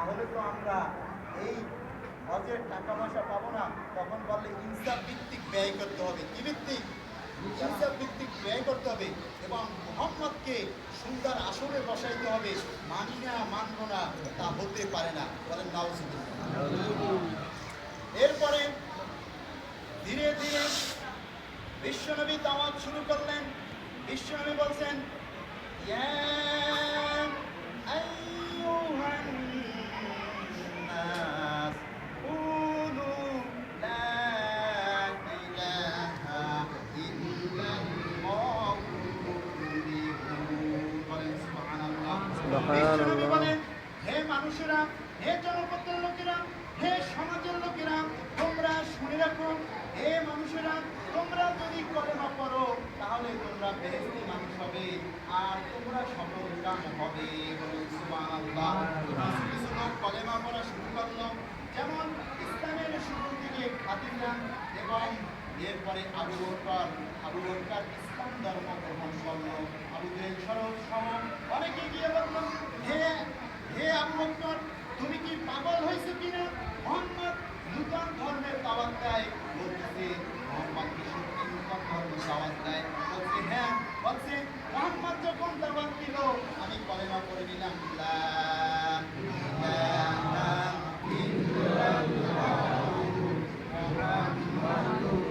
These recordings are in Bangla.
তাহলে তো আমরা এই হজের টাকা পয়সা পাবো না। তখন বললে ইনসাফ ভিত্তিক ব্যয় করতে হবে। কি ভিত্তিক? ইনসাফ ভিত্তিক ব্যয় করতে হবে এবং মুহাম্মদকে সুন্দর আসরে বসাইতে হবে। মানি না, মানব না, তা হতে পারে না। বলেন নাউজুবিল্লাহ। এরপরে ধীরে ধীরে বিশ্বনবী দাওয়াত শুরু করলেন। বিশ্বনবী বলছেন, ইয়া আইয়ুহান নাস কুলু লা ইলাহা ইল্লাল্লাহু তুফলিহুন। বলেন সুবহানাল্লাহ। বিশ্বনবী বলেন, হে মানুষেরা, হে জনপদের লোকেরা, হে সমাজের লোকেরা, তোমরা শুনে রাখো, হে মানুষেরা, তোমরা যদি কলেমা পড়ো তাহলে তোমরা বেহেশতি মানুষ হবে আর তোমরা সফল কাম হবে। বলুন সুবহানাল্লাহ। কিছু লোক কলেমা পড়া শুরু করলো, যেমন ইসলামের শুরুর দিকে খাদিজা এবং এরপরে আবু বকর ইসলাম ধর্ম গ্রহণ করলো। আবু জেহেল সহ অনেকে গিয়ে বলল, হে আবু বকর, তুমি কি পাগল হয়েছে কিনা? মুহাম্মদ নূতন ধর্মের দাওয়াত দেয়। বলতেছে মুহাম্মদ কি সত্যি নূতন ধর্মের দাওয়াত দেয়? বলছে হ্যাঁ। বলছে মুহাম্মদ যখন দাওয়াত দিল আমি কলেমা পড়ে নিলাম, লা ইলাহা ইল্লাল্লাহু মুহাম্মাদুর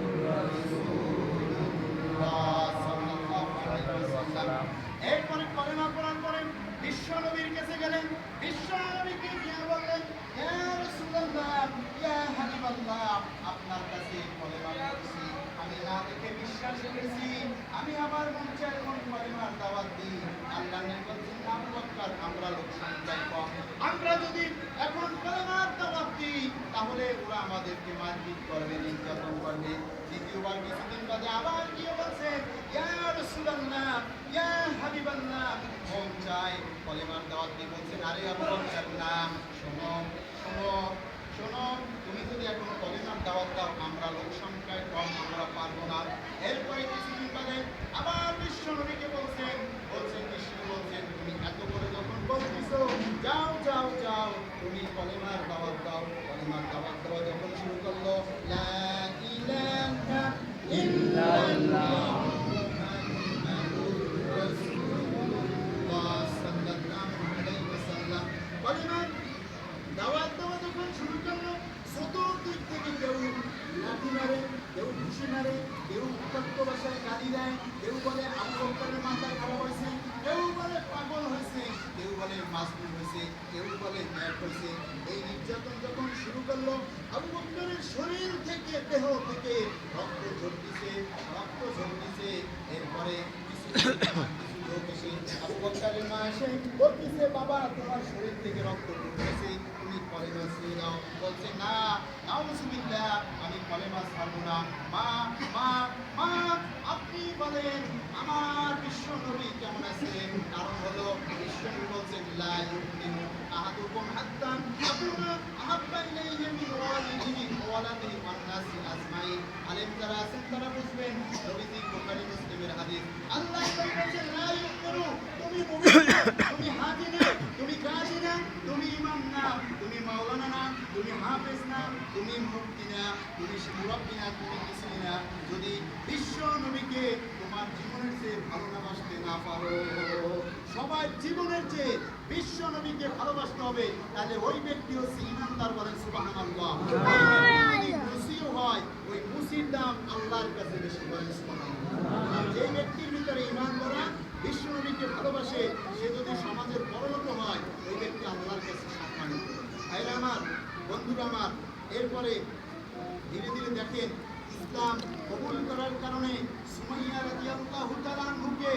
রাসূলুল্লাহ সাল্লাল্লাহু আলাইহি ওয়াসাল্লাম। এরপরে কলেমা পড়ার পরে বিশ্ব নবীর কাছে গেলেন। বিশ্ব নবীকে গিয়ে বললেন, ইয়া রাসূলুল্লাহ, ইয়া হাবিবাল্লাহ, আপনার কাছে কলেমা পড়ছি, আমি না দেখে বিশ্বাস করেছি, আমি আমার মন চায় এখন কলেমার দাওয়াত দিই। আল্লাহ নবী বলছেন, আবু বকর, আমরা লোক সংখ্যায় কম, আমরা যদি এখন কলেমার দাওয়াত দিই তাহলে ওরা আমাদেরকে মারপিট করবে, নির্যাতন করবে। দ্বিতীয়বার কিছুদিন বাদে আবার গিয়ে বলছেন, ইয়া রাসূলুল্লাহ, ইয়া হাবিবাল্লাহ, মন চায় কলেমার দাওয়াত দিয়ে। বলছেন, আরে আবু বকর, না, শোনো শোনো শোনো, তুমি যদি এখন কলেমার দাওয়াত দাও আমরা লোক সংখ্যায় কম, আমরা পারবো না। এরপরে কিছুদিন বাদে আবার বিশ্ব নবীকে বলছেন, বিশ্ব বলছেন, তুমি এত করে যখন বলতেছো, যাও যাও যাও, তুমি কলেমার দাওয়াত দাও। কলেমার দাওয়াত দেওয়া যখন শুরু করলো, লা ইলাহা ইল্লাল্লাহ মুহাম্মাদুর রাসূলুল্লাহ সাল্লাল্লাহু আলাইহি ওয়াসাল্লাম। কলেমার দাওয়াত দেওয়া যখন শুরু করলো, চতুর্দিক থেকে কেউ লাঠি মারে, কেউ ঘুষি মারে, কেউ উত্তপ্ত ভাষায় গালি দেয়, কেউ বলে আবু বকরের মাথা খারাপ হয়েছে, কেউ বলে পাগল হয়েছে, কেউ বলে মাসলুম হয়েছে, কেউ বলে ন্যাক হয়েছে। এই নির্যাতন যখন শুরু করলো, আবু বকরের শরীর থেকে, দেহ থেকে রক্ত ঝরতেছে। এরপরে কিছু লোক এসে আবু বকরের মা এসে বলতেছে, বাবা, তোমার শরীর থেকে রক্ত ঝরতেছে, তুমি কলেমা ছেড়ে দাও। বলছে, না, নাউজুবিল্লাহ, আমি কলেমা ছাড়বো না। মা মা মা আপনি বলেন আমার বিশ্ব নবী কেমন আছে? কারণ হলো বিশ্ব নবী বলছেন, লা ইউমিনু আহাদুকুম হাত্তা আকুনা আহাব্বা ইলাইহি মিন ওয়ালিদিহি ওয়া ওয়ালাদিহি ওয়ান নাসি আজমাইন। আলেম যারা আছেন তারা বুঝবেন, নবীজি বুখারী মুসলিমের হাদিস। আল্লাহ বলেছেন, লা ইউমিনু, তুমি মুমিন না, তুমি হাজি না, তুমি গাজী না, তুমি ইমাম না, তুমি মাওলানা না, তুমি হাফেজ না, তুমি মুফতি না, তুমি মুরাব্বি না, তুমি কিছুই না, যদি বিশ্ব নবীকে তোমার জীবনের চেয়ে ভালোবাসতে না পারো, সবার জীবনের চেয়ে বিশ্ব নবীকে ভালোবাসতে হবে, তাহলে ওই ব্যক্তি হচ্ছে ইমানদার। বলেন সুবহানাল্লাহ। যদি মুসিও হয়, ওই মুসির দাম আল্লাহর কাছে বেশি। বলেন সুবহানাল্লাহ। যে ব্যক্তির ভিতরে ঈমান ধরা, বিশ্ব নবীকে ভালোবাসে, সে যদি সমাজের বড়লোক হয়, ওই ব্যক্তি আল্লাহর কাছে সম্মানিত। ভাইরা আমার, বন্ধুরা আমার, এরপরে ধীরে ধীরে দেখেন, ইসলাম কবুল করার কারণে সুমাইয়া রাদিয়াল্লাহু তাআলা আনহুকে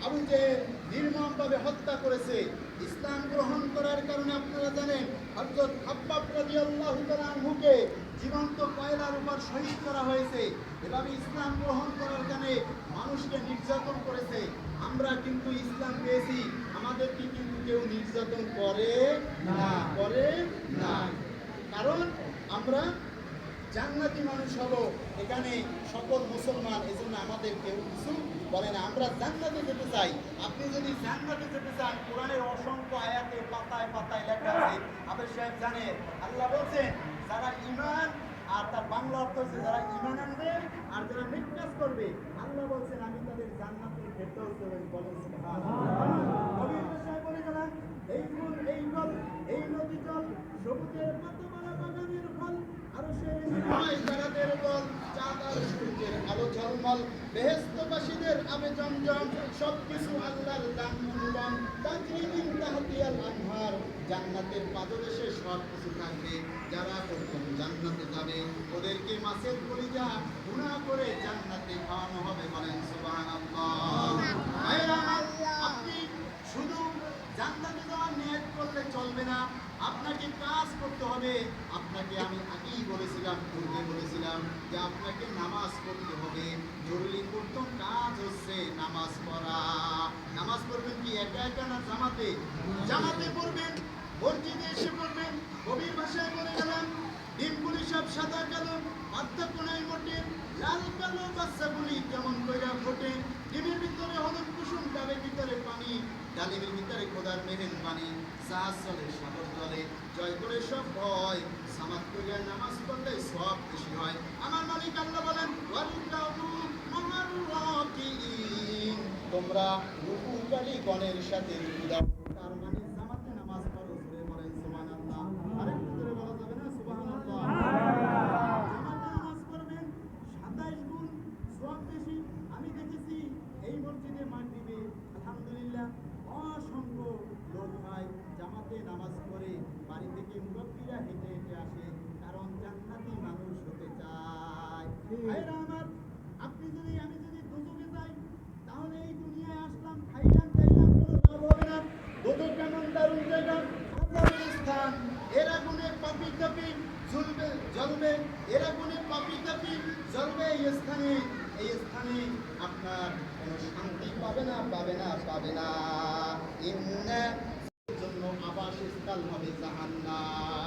আবু জেহেল নির্মমভাবে হত্যা করেছে। ইসলাম গ্রহণ করার কারণে আপনারা জানেন, হযরত খাব্বাব রাদিয়াল্লাহু তাআলা আনহুকে জীবন্ত কয়লার উপর শহীদ করা হয়েছে। এভাবে ইসলাম গ্রহণ করার কারণে মানুষকে নির্যাতন করেছে। আমরা কিন্তু ইসলাম পেয়েছি, আমাদেরকে কিন্তু কেউ নির্যাতন করে না, কারণ আমরা জান্নাতি মানুষ হব। এখানে সকল মুসলমান, এজন্য আমাদের কেউ কিছু বলে না। আমরা জান্নাতে যেতে চাই। আপনি যদি জান্নাতে যেতে চান, কোরআনের অসংখ্য আয়াতে পাতায় পাতায় লেখা আছে প্রফেসর সাহেব জানে আল্লাহ বলছেন যারা ঈমান আর তার বাংলা অর্থ হচ্ছে যারা ঈমান আনবে আর যারা নেক কাজ করবে আল্লাহ বলছেন আমি তাদের জান্নাতের ভেতর দেব বলেন সুবহানাল্লাহ। প্রফেসর সাহেব বলে গেলেন এই ফুল এই ফল এই নদী জল সবুজের পাতাবালা বাগানের ফল আরশের নির্ময় তারাদের বল চাঁদ আর সূর্যের আলো ঝলমল বেহেশতবাসীদের আবে জমজম সবকিছু আল্লাহর দান অনুদান তাজরি মিন তাহতিহাল আনহার জান্নাতের পাদদেশে সব কিছু থাকবে যারা প্রথম জান্নাতে যাবে ওদেরকে মাছের কলিজা ভুনা করে জান্নাতে খাওয়ানো হবে বলেন সুবহানাল্লাহ। ভাইরা আপনি শুধু জান্নাতে যাওয়ার নিয়ত করলে চলবে না, আপনাকে কাজ করতে হবে। আপনাকে আমি আগেই বলেছিলাম, পূর্বে বলেছিলাম যে আপনাকে নামাজ পড়তে হবে। জরুরি প্রথম কাজ হচ্ছে নামাজ পড়া। নামাজ পড়বেন কি একা একা না জামাতে? জামাতে পড়বেন, মসজিদে এসে পড়বেন। কবির ভাষায় বলে গেলাম ডিমগুলি সব সাদা কালো, পার্থক্য নাই মোটে, লাল কালো বাচ্চাগুলি কেমন কইরা ফোটে। ডিমের ভিতরে হলুদ কুসুম, ডাবের ভিতরে পানি, ডালিমের ভিতরে খোদার মেহের পানি। জাহাজ চলে সাগর জলে, জয় করে সব ভয়। সামাদ করিয়া নামাজ পড়লে সব বেশি হয়। আমার মালিক আল্লাহ বলেন ওয়ারকাউ মা'আর রাকিঈন, তোমরা রুকুকারী গণের সাথে রুকু দাও। তার মানে জামাতে নামাজ পড়ো। জোরে বলেন সুবহানাল্লাহ। আরেকটু জোরে বলা যাবে না সুবহানাল্লাহ? জামাতে নামাজ পড়বেন 27 গুণ সওয়াব বেশি। আমি দেখেছি এই মসজিদে মাগরিবে আলহামদুলিল্লাহ অসংখ্য লোক হয় জামাতে নামাজ পড়ে বাড়ি থেকে মুরব্বীরা হেঁটে হেঁটে আসে, কারণ জান্নাতি মানুষ হতে চায়। ভাইরা আমার, আপনি যদি আমি যদি দুজকে যাই তাহলে এই দুনিয়ায় আসলাম খাইলাম খাইলাম কোনো লাভ হবে না। দুজক কেমন দারুণ জায়গা, আযাবের স্থান। এরা গুণে পাপি তাপি জ্বলবে জ্বলবে, এরা গুণে পাপি তাপি জ্বলবে এই স্থানে। এই স্থানে আপনার কোনো শান্তি পাবে না, পাবে না, পাবে না। জন্য আবাসস্থল হবে জাহান্নাম।